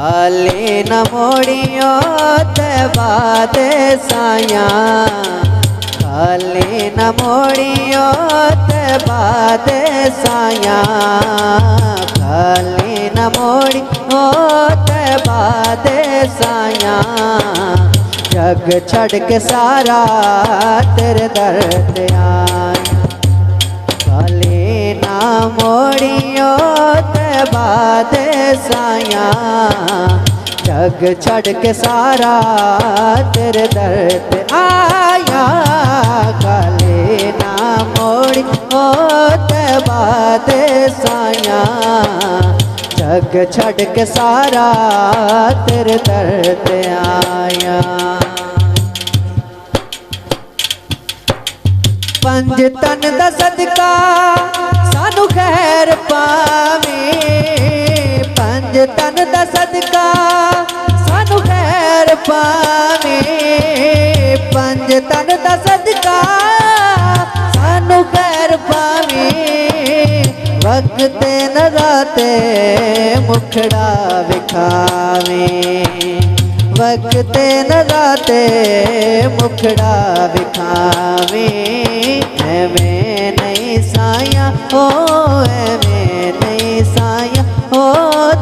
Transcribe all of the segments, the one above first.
खाली न मोड़ियो ते बादे साया, खाली न मोड़ियो ते बादे साया, खाली न मोड़ियो ते बादे साया। जग छड़ के सारा तेरे दर ते आया, खाली ना मोड़ियो ते बादे साया। जग छड़ के सारा तेरे दर ते आया, खाली ना मोड़ियो ते बादे साया। जग छड़ के सारा तेरे दर ते आया। पंज तन दा सदका सानू खैर पावे, पंज तन दा सदका सानू खैर पावे, पंज तन दा सदका सानू खैर पावे। वक्त न राते मुखड़ा विखावे, वक्त न राते मुखड़ा विखावे। एवें नहीं साया हो, एवें नहीं साया हो,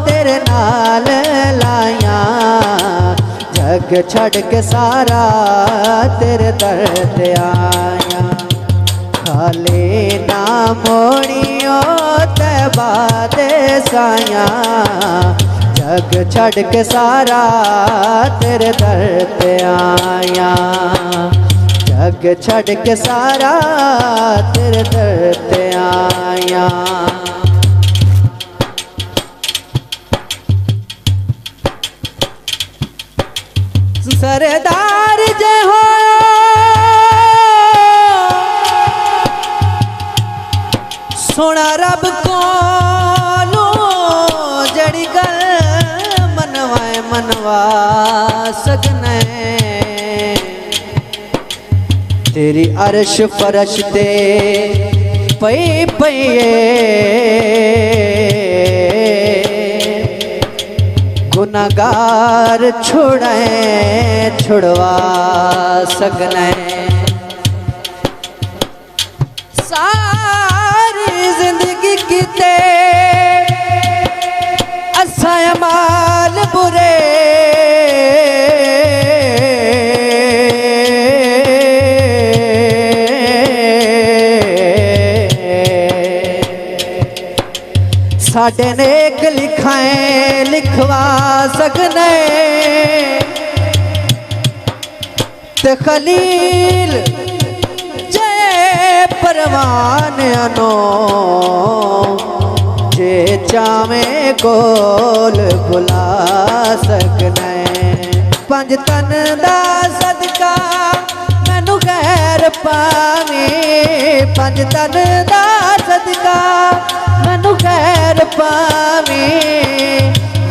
तेरे नाल लाया। जग छड़ के सारा तेरे दर ते आया, खाली ना मोड़ियो ते बादे साया। जग छड़ के सारा तेरे दर ते आया, जग छड़ के सारा तेरे दर ते आया। सरदार जय हो सोना रब को जड़ी गल मनवाए मनवा सकने। तेरी अर्श फरश ते पई पईए गुनाहगार छुड़ाए छुड़वा सकने। सारी जिंदगी कीते अच्छा अमाल बुरे, साडे नेक लिखाए लिखवा सकने। ते खलील जय परवान अनो जे चावे गोल बुला सकने। पंज तन दा सदका मैनू खैर पावे, पंज तन दा सदका मैनू खैर पावे।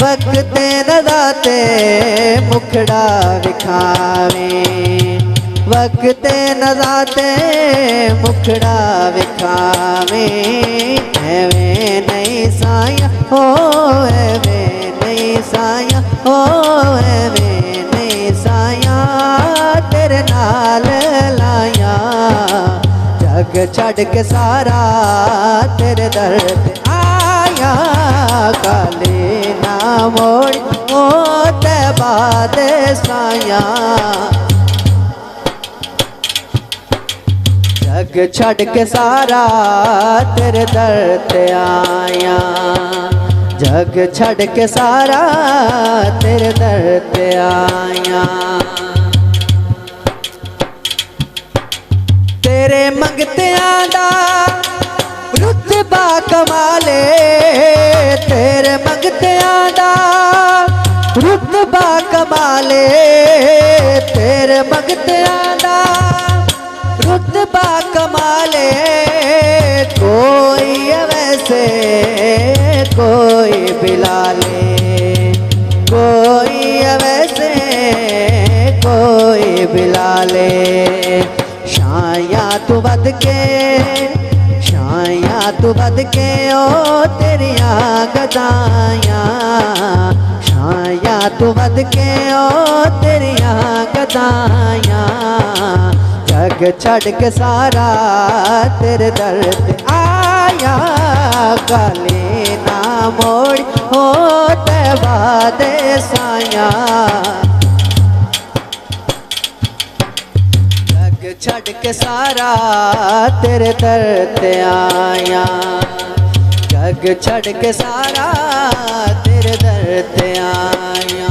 वक्त न राते मुखड़ा विखावे, वक्त न राते मुखड़ा विखावे। एवें नहीं साया हो, एवें नहीं साया हो, एवें नहीं साया, तेरे नाल लाया। जग छड़ के सारा तेरे दर ते आया, काले ना मोड़ ओ ते बादे साया। जग छड़ के सारा तेरे दर ते आया, जग छड़ के सारा तेरे दर ते आया। तेरे मंगतियां दा रुतबा कमाले, तेरे मंगतियां दा रुतबा कमाले, तेरे मंगतियां दा रुतबा कमाले। कोई वैसे कोई बिलाले, कोई वैसे कोई बिलाले। शाया तू बद के, शाया तू बद के ओ तेरिया गदाया, शाया तू वध के ओ तेरिया गदाइयां जग छड़ के सारा तेरे दर ते आया गले ना मोड़ हो ते वादे साया जग छड़ के सारा तेरे दर ते आया जग छड़ के सारा तेरे दर ते आया